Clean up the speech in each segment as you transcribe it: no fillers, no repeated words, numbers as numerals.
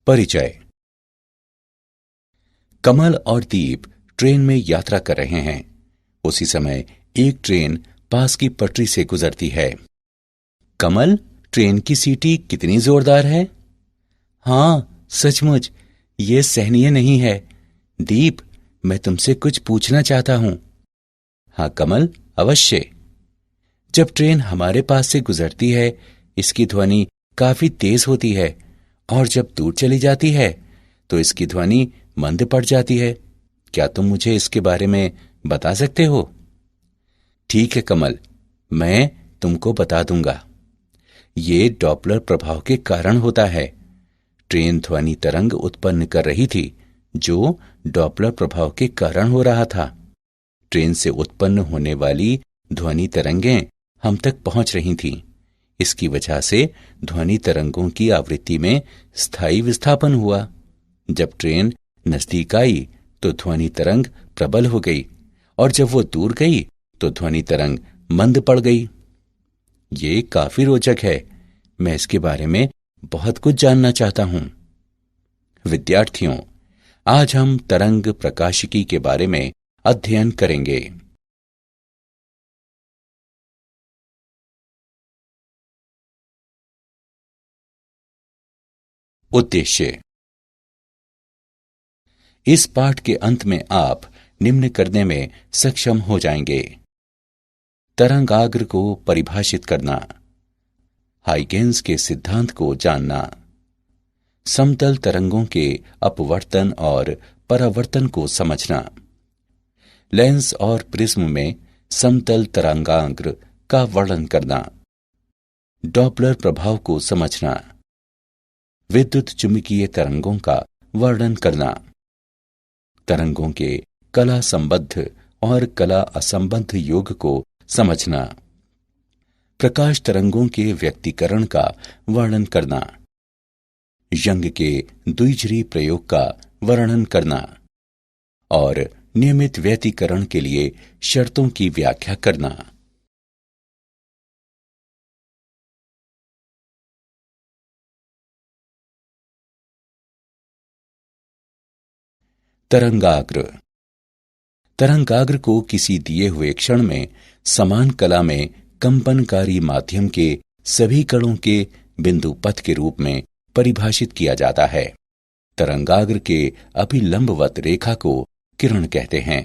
परिचय। कमल और दीप ट्रेन में यात्रा कर रहे हैं। उसी समय एक ट्रेन पास की पटरी से गुजरती है। कमल, ट्रेन की सीटी कितनी जोरदार है। हाँ, सचमुच ये सहनीय नहीं है। दीप, मैं तुमसे कुछ पूछना चाहता हूं। हाँ कमल, अवश्य। जब ट्रेन हमारे पास से गुजरती है, इसकी ध्वनि काफी तेज होती है और जब दूर चली जाती है तो इसकी ध्वनि मंद पड़ जाती है। क्या तुम मुझे इसके बारे में बता सकते हो? ठीक है कमल, मैं तुमको बता दूंगा। ये डॉपलर प्रभाव के कारण होता है। ट्रेन ध्वनि तरंग उत्पन्न कर रही थी जो डॉपलर प्रभाव के कारण हो रहा था। ट्रेन से उत्पन्न होने वाली ध्वनि तरंगें हम तक पहुंच रही थीं। इसकी वजह से ध्वनि तरंगों की आवृत्ति में स्थायी विस्थापन हुआ। जब ट्रेन नजदीक आई तो ध्वनि तरंग प्रबल हो गई और जब वो दूर गई तो ध्वनि तरंग मंद पड़ गई। ये काफी रोचक है। मैं इसके बारे में बहुत कुछ जानना चाहता हूं। विद्यार्थियों, आज हम तरंग प्रकाशिकी के बारे में अध्ययन करेंगे। उद्देश्य। इस पाठ के अंत में आप निम्न करने में सक्षम हो जाएंगे। तरंगाग्र को परिभाषित करना, हाइगेंस के सिद्धांत को जानना, समतल तरंगों के अपवर्तन और परावर्तन को समझना, लेंस और प्रिज्म में समतल तरंगाग्र का वर्णन करना, डॉपलर प्रभाव को समझना, विद्युत चुंबकीय तरंगों का वर्णन करना, तरंगों के कला संबद्ध और कला असंबद्ध योग को समझना, प्रकाश तरंगों के व्यक्तीकरण का वर्णन करना, यंग के द्विध्रुवी प्रयोग का वर्णन करना और नियमित व्यतिकरण के लिए शर्तों की व्याख्या करना। तरंगाग्र। तरंगाग्र को किसी दिए हुए क्षण में समान कला में कंपनकारी माध्यम के सभी कणों के बिंदु पथ के रूप में परिभाषित किया जाता है। तरंगाग्र के अभिलंबवत रेखा को किरण कहते हैं।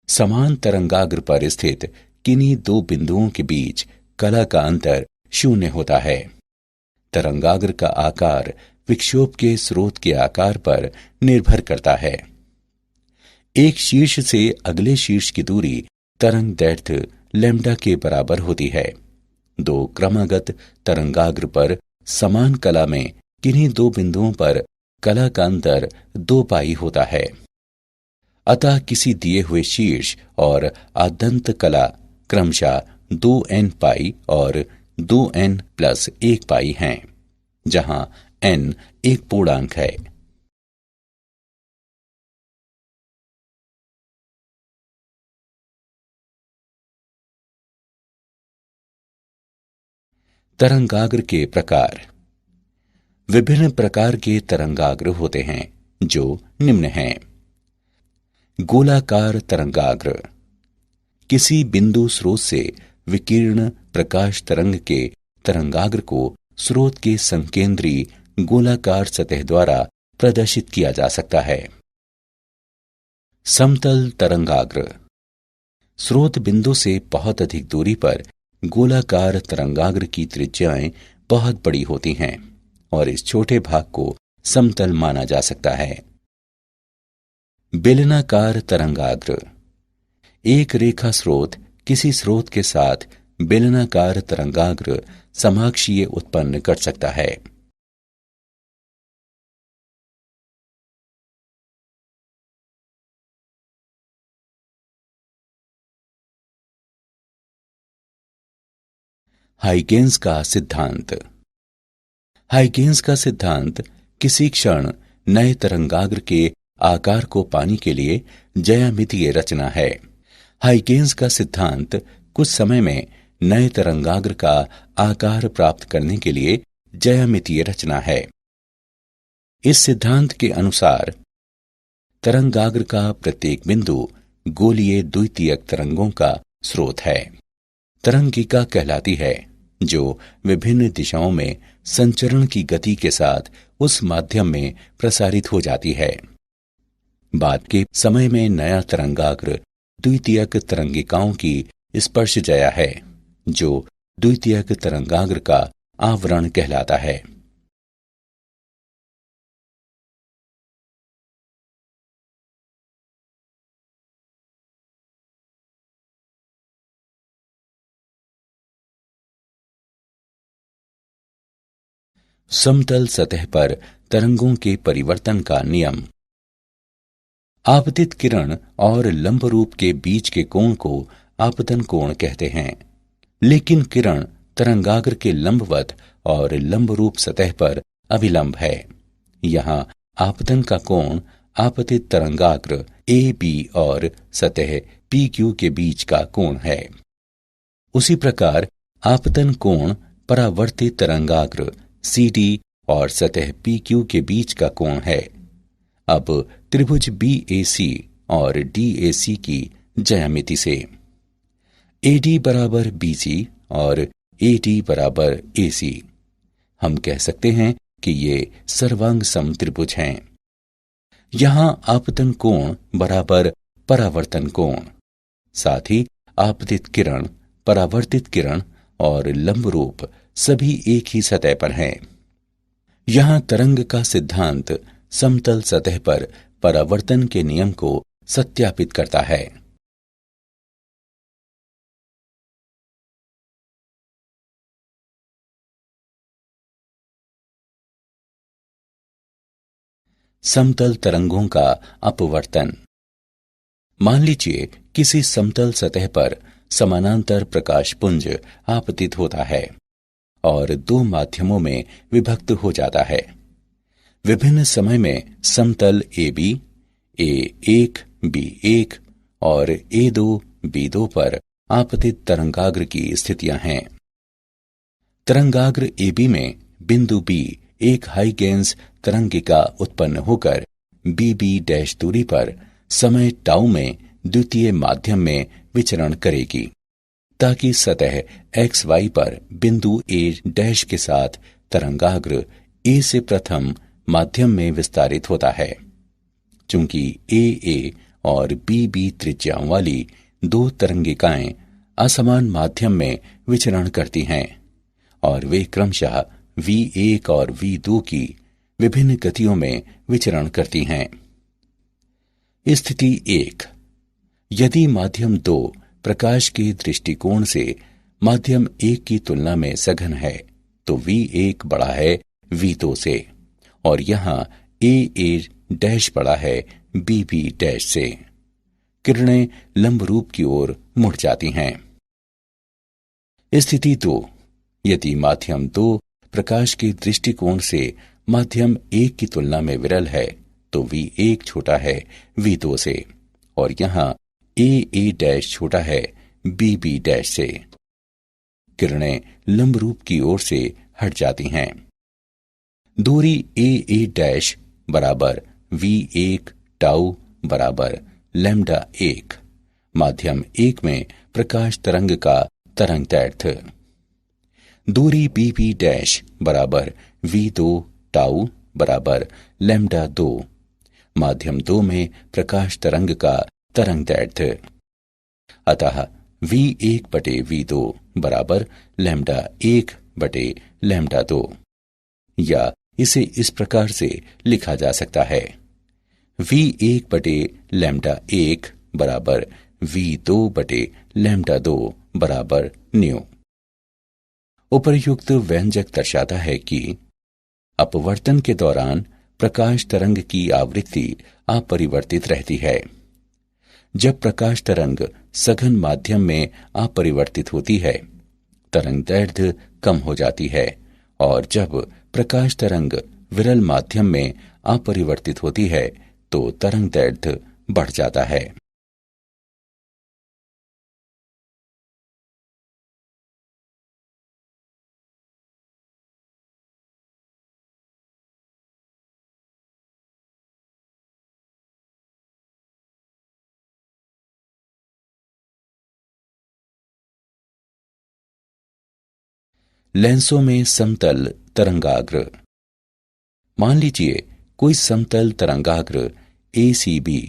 समान तरंगाग्र पर स्थित किन्हीं दो बिंदुओं के बीच कला का अंतर शून्य होता है। तरंगाग्र का आकार विक्षोभ के स्रोत के आकार पर निर्भर करता है। एक शीर्ष से अगले शीर्ष की दूरी तरंग दैर्घ्य लैम्ब्डा के बराबर होती है। दो क्रमागत तरंगाग्र पर समान कला में किन्हीं दो बिंदुओं पर कला का अंतर 2 पाई होता है। अतः किसी दिए हुए शीर्ष और आद्यंत कला क्रमशः 2n पाई और 2n प्लस 1 पाई हैं, जहां n एक पूर्णांक है। तरंगाग्र के प्रकार। विभिन्न प्रकार के तरंगाग्र होते हैं जो निम्न हैं। गोलाकार तरंगाग्र। किसी बिंदु स्रोत से विकीर्ण प्रकाश तरंग के तरंगाग्र को स्रोत के संकेंद्री गोलाकार सतह द्वारा प्रदर्शित किया जा सकता है। समतल तरंगाग्र। स्रोत बिंदु से बहुत अधिक दूरी पर गोलाकार तरंगाग्र की त्रिज्याएं बहुत बड़ी होती हैं और इस छोटे भाग को समतल माना जा सकता है। बेलनाकार तरंगाग्र। एक रेखा स्रोत किसी स्रोत के साथ बेलनाकार तरंगाग्र समाक्षीय उत्पन्न कर सकता है। हाइगेंस का सिद्धांत। हाइगेंस का सिद्धांत किसी क्षण नए तरंगाग्र के आकार को पाने के लिए ज्यामितीय रचना है। हाइगेंस का सिद्धांत कुछ समय में नए तरंगाग्र का आकार प्राप्त करने के लिए ज्यामितीय रचना है। इस सिद्धांत के अनुसार तरंगाग्र का प्रत्येक बिंदु गोलीय द्वितीयक तरंगों का स्रोत है। तरंगिका कहलाती है जो विभिन्न दिशाओं में संचरण की गति के साथ उस माध्यम में प्रसारित हो जाती है। बाद के समय में नया तरंगाग्र द्वितीयक तरंगिकाओं की स्पर्शजया है जो द्वितीयक तरंगाग्र का आवरण कहलाता है। समतल सतह पर तरंगों के परिवर्तन का नियम। आपतित किरण और लंबरूप के बीच के कोण को आपतन कोण कहते हैं, लेकिन किरण तरंगाग्र के लंबवत और लंबरूप सतह पर अभिलंब है। यहाँ आपतन का कोण आपतित तरंगाग्र ए बी और सतह पी क्यू के बीच का कोण है। उसी प्रकार आपतन कोण परावर्तित तरंगाग्र सी डी और सतह पी क्यू के बीच का कोण है। अब त्रिभुज बी ए सी और डी ए सी की ज्यामिति से ए डी बराबर बी सी और ए डी बराबर ए सी हम कह सकते हैं कि ये सर्वांग सम त्रिभुज हैं। यहां आपतन कोण बराबर परावर्तन कोण, साथ ही आपतित किरण, परावर्तित किरण और लंबरूप सभी एक ही सतह पर हैं। यहां तरंग का सिद्धांत समतल सतह पर परावर्तन के नियम को सत्यापित करता है। समतल तरंगों का अपवर्तन। मान लीजिए किसी समतल सतह पर समानांतर प्रकाश पुंज आपतित होता है और दो माध्यमों में विभक्त हो जाता है। विभिन्न समय में समतल ए बी, ए1, बी1 और ए2, बी2 पर आपतित तरंगाग्र की स्थितियां हैं। तरंगाग्र ए बी में बिंदु बी एक हाइगेंस तरंगिका उत्पन्न होकर बी बी डैश दूरी पर समय टाउ में द्वितीय माध्यम में विचरण करेगी, ताकि सतह एक्स वाई पर बिंदु ए डैश के साथ तरंगाग्र ए से प्रथम माध्यम में विस्तारित होता है। चूंकि ए और बी त्रिज्याओं वाली दो तरंगिकाएं असमान माध्यम में विचरण करती हैं और वे क्रमशः V1 और V2 की विभिन्न गतियों में विचरण करती हैं। स्थिति 1, यदि माध्यम 2 प्रकाश के दृष्टिकोण से माध्यम 1 की तुलना में सघन है तो V1 बड़ा है V2 से और यहां A डैश बड़ा है B डैश से। किरणें लंबरूप की ओर मुड़ जाती हैं। स्थिति 2, यदि माध्यम 2 प्रकाश के दृष्टिकोण से माध्यम 1 की तुलना में विरल है तो V1 छोटा है V2 से और यहां A डैश छोटा है B डैश से। किरणें लंबरूप की ओर से हट जाती हैं। दूरी A डैश बराबर V1 टाउ बराबर लैम्डा 1 माध्यम 1 में प्रकाश तरंग का तरंगदैर्घ्य। दूरी B डैश बराबर V2 टाउ बराबर लैम्डा 2 माध्यम 2 में प्रकाश तरंग का तरंगदैर्घ्य। अतः V1 बटे V2 बराबर लैम्डा 1 बटे लैम्डा 2, या इसे इस प्रकार से लिखा जा सकता है V1 बटे लैम्डा 1 बराबर V2 बटे लैम्डा 2 बराबर न्यू। उपर्युक्त व्यंजक दर्शाता है कि अपवर्तन के दौरान प्रकाश तरंग की आवृत्ति अपरिवर्तित रहती है। जब प्रकाश तरंग सघन माध्यम में अपरिवर्तित होती है, तरंगदैर्घ्य कम हो जाती है और जब प्रकाश तरंग विरल माध्यम में अपरिवर्तित होती है तो तरंगदैर्घ्य बढ़ जाता है। लेंसों में समतल तरंगाग्र। मान लीजिए कोई समतल तरंगाग्र ACB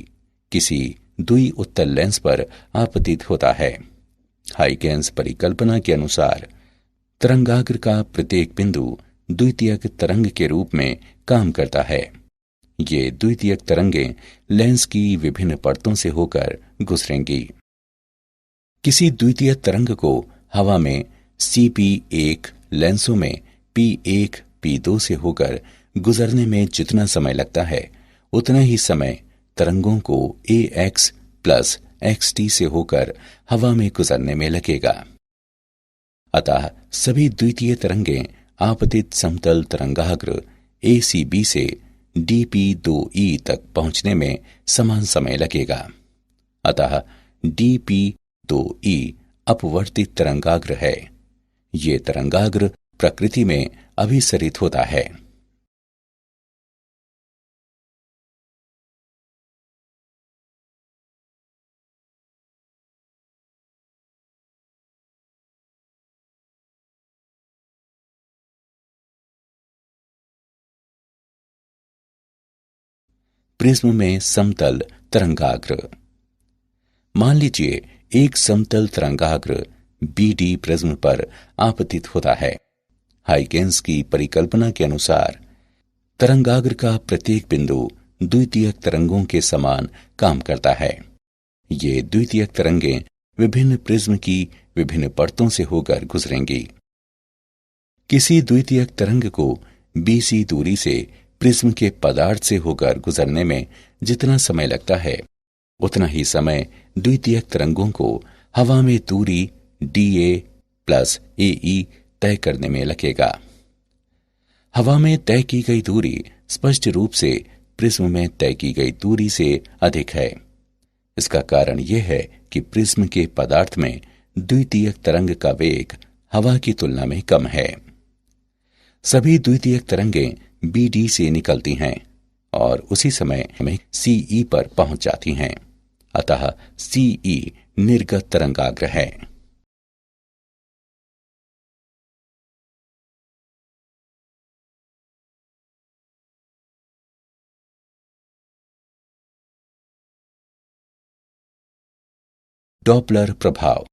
किसी द्वि उत्तल लेंस पर आपतित होता है। हाइगेंस परिकल्पना के अनुसार तरंगाग्र का प्रत्येक बिंदु द्वितीयक तरंग के रूप में काम करता है। ये द्वितीयक तरंगें लेंस की विभिन्न परतों से होकर गुजरेंगी। किसी द्वितीय तरंग को हवा में CP1 लेंसों में P1 P2 से होकर गुजरने में जितना समय लगता है उतना ही समय तरंगों को AX प्लस XT से होकर हवा में गुजरने में लगेगा। अतः सभी द्वितीय तरंगें आपतित समतल तरंगाग्र ACB से DP2E तक पहुंचने में समान समय लगेगा। अतः DP2E अपवर्तित तरंगाग्र है। ये तरंगाग्र प्रकृति में अभिसरित होता है। प्रिज्म में समतल तरंगाग्र। मान लीजिए एक समतल तरंगाग्र BD प्रिज्म पर आपतित होता है। हाइगेंस की परिकल्पना के अनुसार तरंगाग्र का प्रत्येक बिंदु द्वितीयक तरंगों के समान काम करता है। ये द्वितीयक तरंगें विभिन्न प्रिज्म की विभिन्न परतों से होकर गुजरेंगी। किसी द्वितीयक तरंग को BC दूरी से प्रिज्म के पदार्थ से होकर गुजरने में जितना समय लगता है उतना ही समय द्वितीयक तरंगों को हवा में दूरी DA प्लस AE तय करने में लगेगा। हवा में तय की गई दूरी स्पष्ट रूप से प्रिज्म में तय की गई दूरी से अधिक है। इसका कारण यह है कि प्रिज्म के पदार्थ में द्वितीयक तरंग का वेग हवा की तुलना में कम है। सभी द्वितीयक तरंगें BD से निकलती हैं और उसी समय हमें CE पर पहुंच जाती हैं। अतः CE निर्गत तरंगाग्र है। डॉपलर प्रभाव।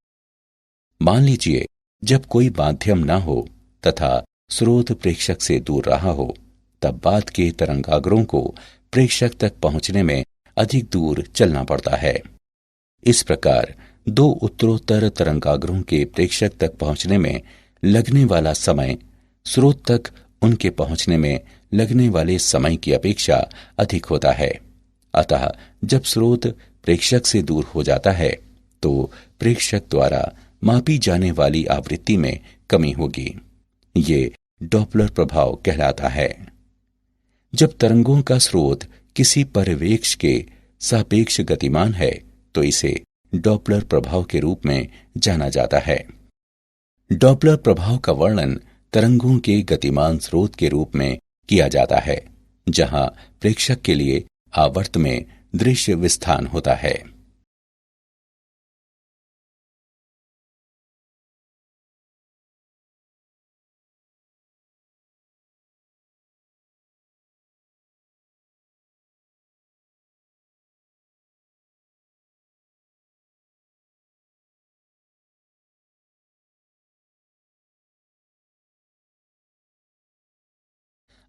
मान लीजिए जब कोई माध्यम न हो तथा स्रोत प्रेक्षक से दूर रहा हो तब बाद के तरंगाग्रों को प्रेक्षक तक पहुंचने में अधिक दूर चलना पड़ता है। इस प्रकार दो उत्तरोत्तर तरंगाग्रों के प्रेक्षक तक पहुंचने में लगने वाला समय स्रोत तक उनके पहुंचने में लगने वाले समय की अपेक्षा अधिक होता है। अतः जब स्रोत प्रेक्षक से दूर हो जाता है तो प्रेक्षक द्वारा मापी जाने वाली आवृत्ति में कमी होगी। ये डॉपलर प्रभाव कहलाता है। जब तरंगों का स्रोत किसी परिवेक्ष के सापेक्ष गतिमान है तो इसे डॉपलर प्रभाव के रूप में जाना जाता है। डॉपलर प्रभाव का वर्णन तरंगों के गतिमान स्रोत के रूप में किया जाता है जहां प्रेक्षक के लिए आवर्त में दृश्य विस्थान होता है।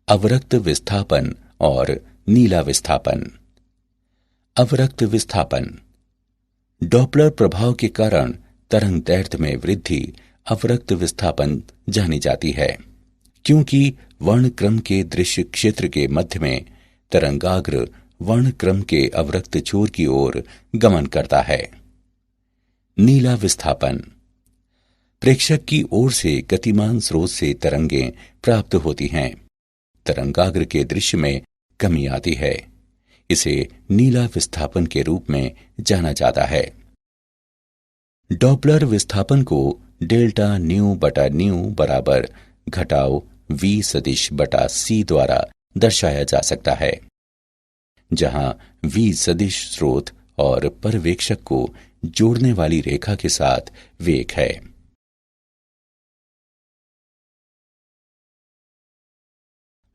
अवरक्त विस्थापन और नीला विस्थापन। अवरक्त विस्थापन डॉपलर प्रभाव के कारण तरंग दैर्ध्य में वृद्धि अवरक्त विस्थापन जानी जाती है, क्योंकि वर्णक्रम के दृश्य क्षेत्र के मध्य में तरंगाग्र वर्णक्रम के अवरक्त छोर की ओर गमन करता है। नीला विस्थापन प्रेक्षक की ओर से गतिमान स्रोत से तरंगें प्राप्त होती हैं। तरंगाग्र के दृश्य में कमी आती है। इसे नीला विस्थापन के रूप में जाना जाता है। डॉपलर विस्थापन को डेल्टा न्यू बटा न्यू बराबर घटाव V सदिश बटा C द्वारा दर्शाया जा सकता है, जहां V सदिश स्रोत और पर्यवेक्षक को जोड़ने वाली रेखा के साथ वेग है।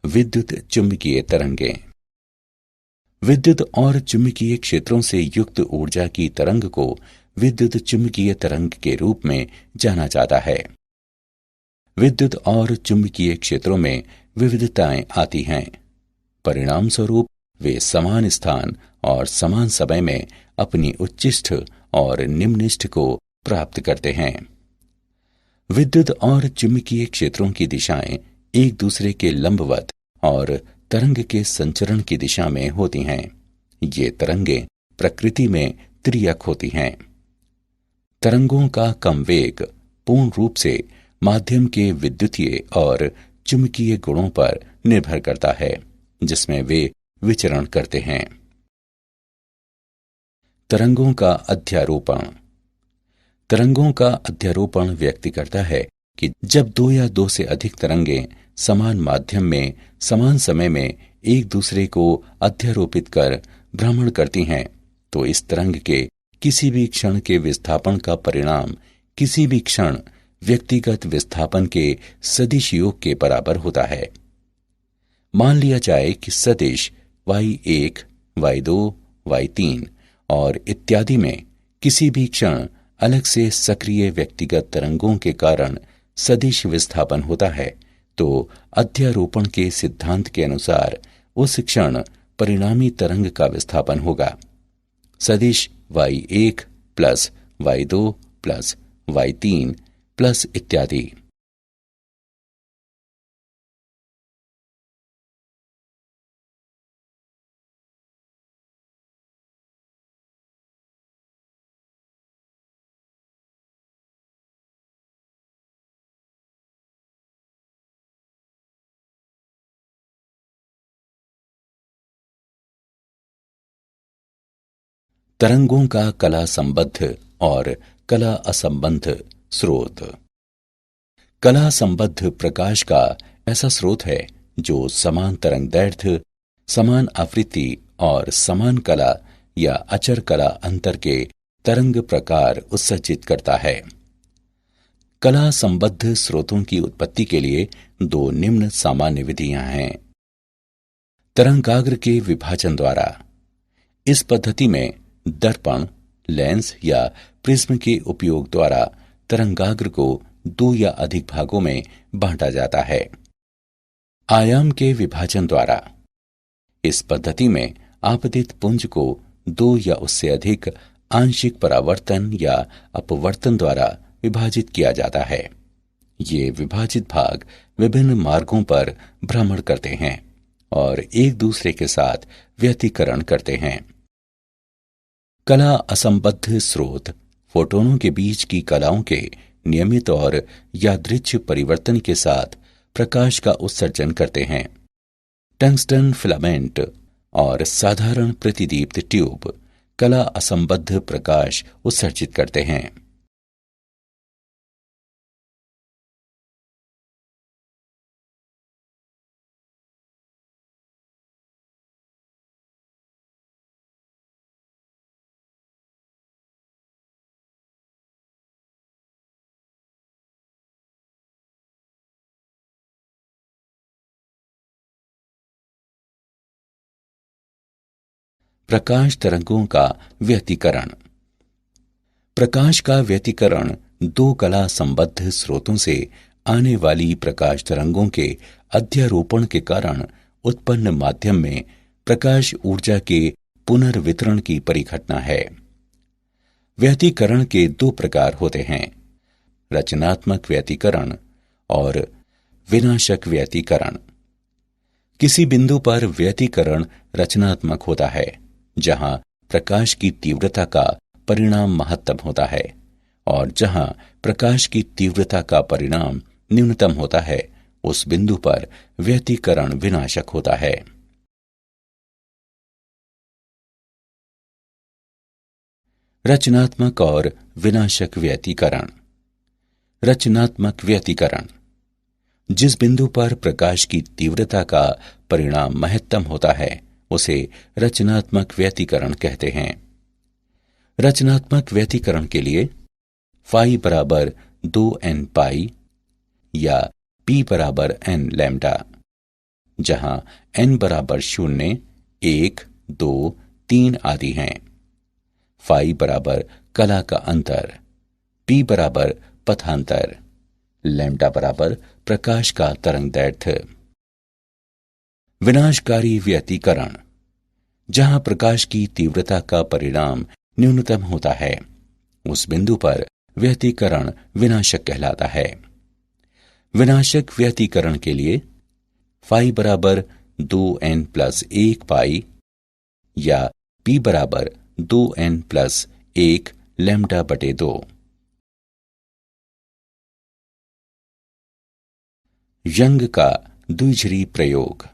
विद्युत चुंबकीय तरंगें। विद्युत और चुंबकीय क्षेत्रों से युक्त ऊर्जा की तरंग को विद्युत चुंबकीय तरंग के रूप में जाना जाता है। विद्युत और चुंबकीय क्षेत्रों में विविधताएं आती हैं। परिणाम स्वरूप वे समान स्थान और समान समय में अपनी उच्चिष्ठ और निम्निष्ठ को प्राप्त करते हैं। विद्युत और चुंबकीय क्षेत्रों की दिशाएं एक दूसरे के लंबवत और तरंग के संचरण की दिशा में होती हैं। ये तरंगें प्रकृति में त्रियक होती हैं। तरंगों का कम वेग पूर्ण रूप से माध्यम के विद्युतीय और चुंबकीय गुणों पर निर्भर करता है जिसमें वे विचरण करते हैं। तरंगों का अध्यारोपण। तरंगों का अध्यारोपण व्यक्त करता है कि जब दो या दो से अधिक तरंगें समान माध्यम में समान समय में एक दूसरे को अध्यारोपित कर भ्रमण करती हैं तो इस तरंग के किसी भी क्षण के विस्थापन का परिणाम किसी भी क्षण व्यक्तिगत विस्थापन के सदिश योग के बराबर होता है। मान लिया जाए कि सदिश y1, y2, y3 और इत्यादि में किसी भी क्षण अलग से सक्रिय व्यक्तिगत तरंगों के कारण सदिश विस्थापन होता है तो अध्यारोपण के सिद्धांत के अनुसार उस क्षण परिणामी तरंग का विस्थापन होगा। सदिश y1 plus y2 plus y3 plus इत्यादि। तरंगों का कला संबद्ध और कला असंबद्ध स्रोत। कला संबद्ध प्रकाश का ऐसा स्रोत है जो समान तरंगदैर्घ्य, समान आवृत्ति और समान कला या अचर कला अंतर के तरंग प्रकार उत्सर्जित करता है। कला संबद्ध स्रोतों की उत्पत्ति के लिए दो निम्न सामान्य विधियां हैं। तरंगाग्र के विभाजन द्वारा। इस पद्धति में दर्पण, लेंस या प्रिज्म के उपयोग द्वारा तरंगाग्र को दो या अधिक भागों में बांटा जाता है। आयाम के विभाजन द्वारा। इस पद्धति में आपतित पुंज को दो या उससे अधिक आंशिक परावर्तन या अपवर्तन द्वारा विभाजित किया जाता है। ये विभाजित भाग विभिन्न मार्गों पर भ्रमण करते हैं और एक दूसरे के साथ व्यतिकरण करते हैं। कला असंबद्ध स्रोत फोटोनों के बीच की कलाओं के नियमित और यादृच्छ परिवर्तन के साथ प्रकाश का उत्सर्जन करते हैं। टंगस्टन फिलामेंट और साधारण प्रतिदीप्त ट्यूब कला असंबद्ध प्रकाश उत्सर्जित करते हैं। प्रकाश तरंगों का व्यतिकरण। प्रकाश का व्यतिकरण दो कला संबद्ध स्रोतों से आने वाली प्रकाश तरंगों के अध्यारोपण के कारण उत्पन्न माध्यम में प्रकाश ऊर्जा के पुनर्वितरण की परिघटना है। व्यतिकरण के दो प्रकार होते हैं, रचनात्मक व्यतिकरण और विनाशक व्यतिकरण। किसी बिंदु पर व्यतिकरण रचनात्मक होता है जहां प्रकाश की तीव्रता का परिणाम महत्तम होता है और जहां प्रकाश की तीव्रता का परिणाम न्यूनतम होता है उस बिंदु पर व्यतिकरण विनाशक होता है। रचनात्मक और विनाशक व्यतिकरण। रचनात्मक व्यतिकरण जिस बिंदु पर प्रकाश की तीव्रता का परिणाम महत्तम होता है उसे रचनात्मक व्यतिकरण कहते हैं। रचनात्मक व्यतिकरण के लिए फाई बराबर 2n पाई या p बराबर n लैम्डा जहां n बराबर 0, 1, 2, 3 आदि हैं। फाई बराबर कला का अंतर, p बराबर पथांतर, लैम्डा बराबर प्रकाश का तरंगदैर्घ्य। विनाशकारी व्यतिकरण, जहां प्रकाश की तीव्रता का परिणाम न्यूनतम होता है, उस बिंदु पर व्यतिकरण विनाशक कहलाता है। विनाशक व्यतिकरण के लिए फाई बराबर 2n+1 पाई या p बराबर 2n+1 λ/2। यंग का द्विझिरी प्रयोग।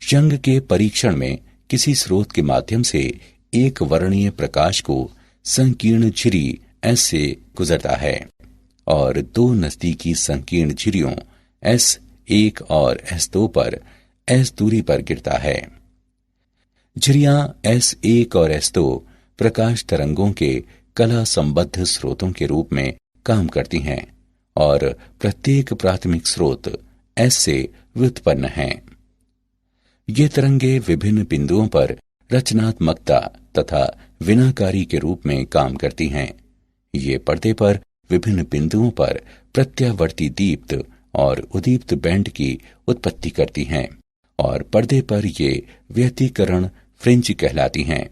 यंग के परीक्षण में किसी स्रोत के माध्यम से एक वर्णीय प्रकाश को संकीर्ण झिरी S से गुजरता है और दो नजदीकी संकीर्ण झिरियों S1 और S2 पर S दूरी पर गिरता है। झिरियां S1 और S2 प्रकाश तरंगों के कला संबद्ध स्रोतों के रूप में काम करती हैं और प्रत्येक प्राथमिक स्रोत S से व्युत्पन्न हैं। ये तरंगे विभिन्न बिंदुओं पर रचनात्मकता तथा विनाकारी के रूप में काम करती हैं। ये पर्दे पर विभिन्न बिंदुओं पर प्रत्यावर्ती दीप्त और उदीप्त बैंड की उत्पत्ति करती हैं और पर्दे पर ये व्यतिकरण फ्रिंज कहलाती हैं।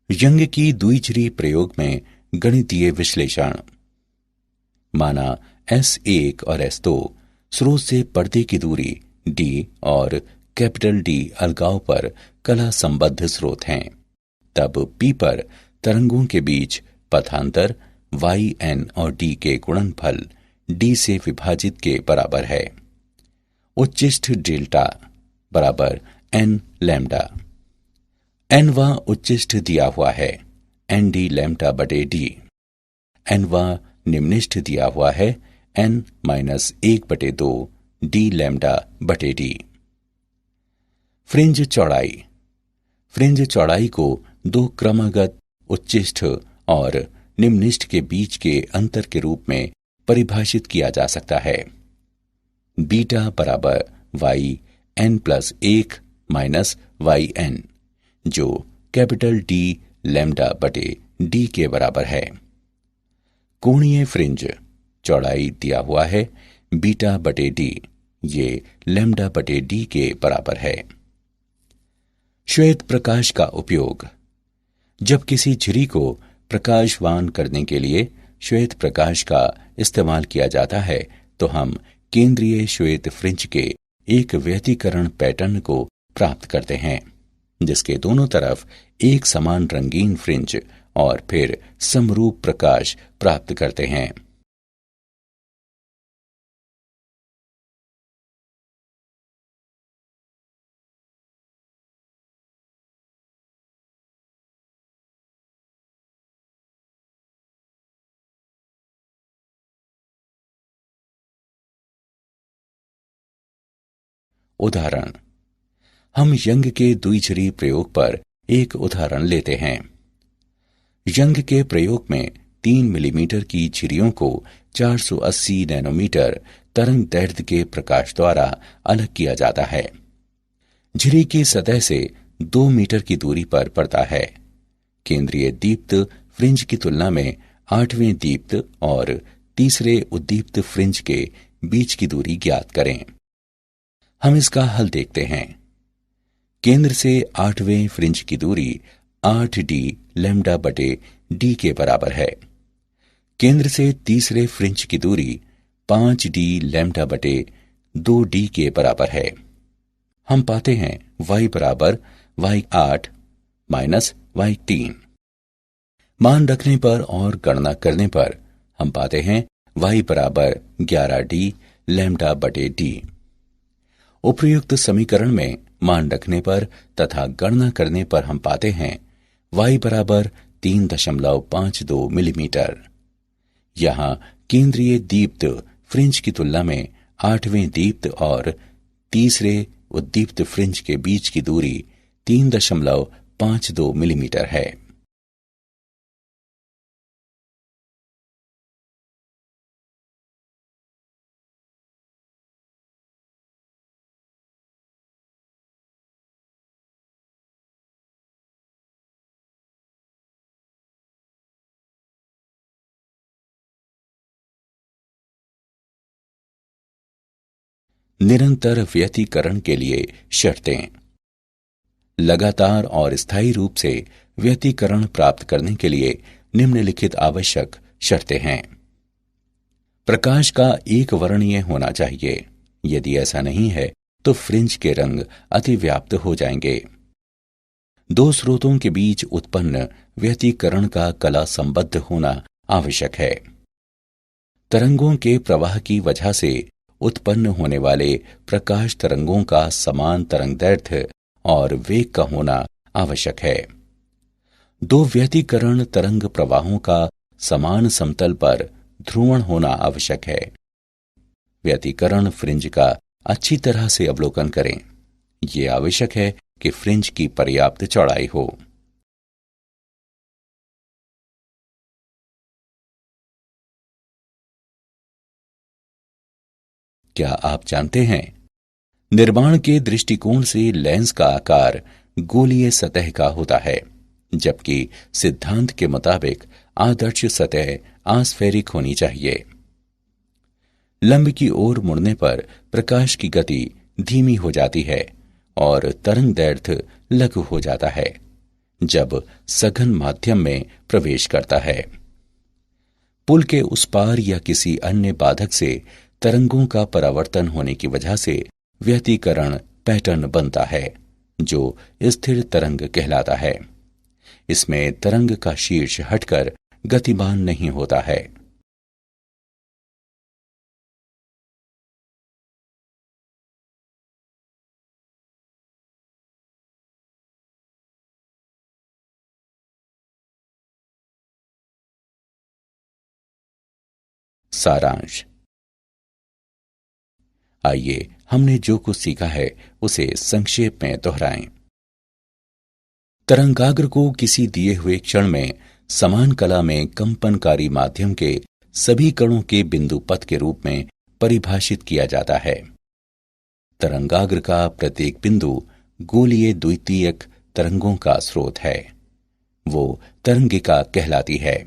यंग की द्विझिरी प्रयोग में गणितीय विश्लेषण। माना S1 और S2 स्रोत से पर्दे की दूरी d और कैपिटल D अलगाव पर कला संबद्ध स्रोत हैं। तब P पर तरंगों के बीच पथांतर y, n और d के गुणनफल d से विभाजित के बराबर है। उच्चिष्ठ डेल्टा बराबर n लैम्डा। nवां उच्चिष्ठ दिया हुआ है nd λ/d। nवां निम्निष्ठ दिया हुआ है n-1/2 d λ/d। फ्रिंज चौड़ाई। फ्रिंज चौड़ाई को दो क्रमागत उच्चिष्ठ और निम्निष्ठ के बीच के अंतर के रूप में परिभाषित किया जा सकता है। बीटा बराबर yn+1 yn, जो कैपिटल D λ/d के बराबर है। कोणीय फ्रिंज चौड़ाई दिया हुआ है β/d, ये λ/d के बराबर है। श्वेत प्रकाश का उपयोग। जब किसी झिरी को प्रकाशवान करने के लिए श्वेत प्रकाश का इस्तेमाल किया जाता है तो हम केंद्रीय श्वेत फ्रिंज के एक व्यतिकरण पैटर्न को प्राप्त करते हैं, जिसके दोनों तरफ एक समान रंगीन फ्रिंज और फिर समरूप प्रकाश प्राप्त करते हैं। उदाहरण। हम यंग के द्विझिरी प्रयोग पर एक उदाहरण लेते हैं। यंग के प्रयोग में 3 मिलीमीटर की झिरियों को 480 नैनोमीटर तरंग दैर्ध्य के प्रकाश द्वारा अलग किया जाता है। झिरी की सतह से 2 मीटर की दूरी पर पड़ता है। केंद्रीय दीप्त फ्रिंज की तुलना में 8वें दीप्त और तीसरे उद्दीप्त फ्रिंज के बीच की दूरी ज्ञात करें। हम इसका हल देखते हैं। केंद्र से 8वें फ्रिंज की दूरी 8d λ/d के बराबर है। केंद्र से तीसरे फ्रिंज की दूरी 5d λ/2d के बराबर है। हम पाते हैं y बराबर y8 y3। मान रखने पर और गणना करने पर हम पाते हैं y बराबर 11d λ/d। उपर्युक्त समीकरण में मान रखने पर तथा गणना करने पर हम पाते हैं y बराबर 3.52 मिलीमीटर। यहाँ केंद्रीय दीप्त फ्रिंज की तुलना में 8वें दीप्त और तीसरे उद्दीप्त फ्रिंज के बीच की दूरी 3.52 मिलीमीटर है। निरंतर व्यतिकरण के लिए शर्तें। लगातार और स्थायी रूप से व्यतिकरण प्राप्त करने के लिए निम्नलिखित आवश्यक शर्तें हैं। प्रकाश का एक वर्णीय होना चाहिए। यदि ऐसा नहीं है तो फ्रिंज के रंग अतिव्याप्त हो जाएंगे। दो स्रोतों के बीच उत्पन्न व्यतिकरण का कला संबद्ध होना आवश्यक है। तरंगों के प्रवाह की वजह से उत्पन्न होने वाले प्रकाश तरंगों का समान तरंगदैर्घ्य और वेग का होना आवश्यक है। दो व्यतिकरण तरंग प्रवाहों का समान समतल पर ध्रुवण होना आवश्यक है। व्यतिकरण फ्रिंज का अच्छी तरह से अवलोकन करें। यह आवश्यक है कि फ्रिंज की पर्याप्त चौड़ाई हो। क्या आप जानते हैं, निर्माण के दृष्टिकोण से लेंस का आकार गोलीय सतह का होता है, जबकि सिद्धांत के मुताबिक आदर्श सतह आस्फेरिक होनी चाहिए। लंब की ओर मुड़ने पर प्रकाश की गति धीमी हो जाती है और तरंगदैर्घ्य लघु हो जाता है जब सघन माध्यम में प्रवेश करता है। पुल के उस पार या किसी अन्य बाधक से तरंगों का परावर्तन होने की वजह से व्यतिकरण पैटर्न बनता है जो स्थिर तरंग कहलाता है। इसमें तरंग का शीर्ष हटकर गतिमान नहीं होता है। सारांश। आइए हमने जो कुछ सीखा है उसे संक्षेप में दोहराएं। तरंगाग्र को किसी दिए हुए क्षण में समान कला में कंपनकारी माध्यम के सभी कणों के बिंदु पथ के रूप में परिभाषित किया जाता है। तरंगाग्र का प्रत्येक बिंदु गोलीय द्वितीयक तरंगों का स्रोत है। वो तरंगिका कहलाती है।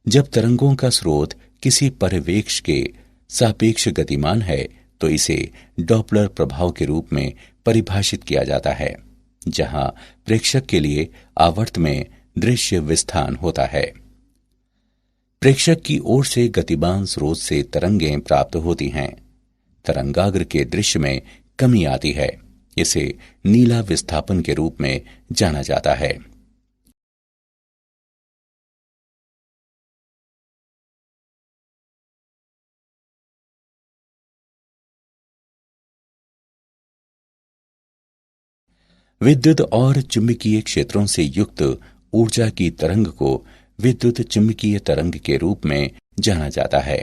जब तरंगों का स्रोत किसी परिवेश के सापेक्ष गतिमान है तो इसे डॉपलर प्रभाव के रूप में परिभाषित किया जाता है, जहां प्रेक्षक के लिए आवर्त में दृश्य विस्थान होता है। प्रेक्षक की ओर से गतिमान स्रोत से तरंगें प्राप्त होती हैं। तरंगाग्र के दृश्य में कमी आती है। इसे नीला विस्थापन के रूप में जाना जाता है। विद्युत और चुंबकीय क्षेत्रों से युक्त ऊर्जा की तरंग को विद्युत चुंबकीय तरंग के रूप में जाना जाता है।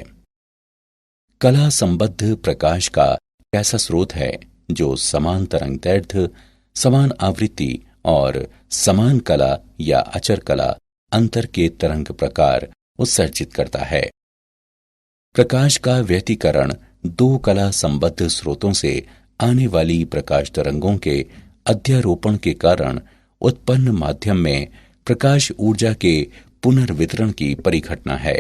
कला संबद्ध प्रकाश का ऐसा स्रोत है जो समान तरंगदैर्घ्य, समान आवृत्ति और समान कला या अचर कला अंतर के तरंग प्रकार उत्सर्जित करता है। प्रकाश का व्यतिकरण दो कला संबद्ध स्रोतों से आने वाली प्रकाश तरंगों के अध्यारोपण के कारण उत्पन्न माध्यम में प्रकाश ऊर्जा के पुनर्वितरण की परिघटना है।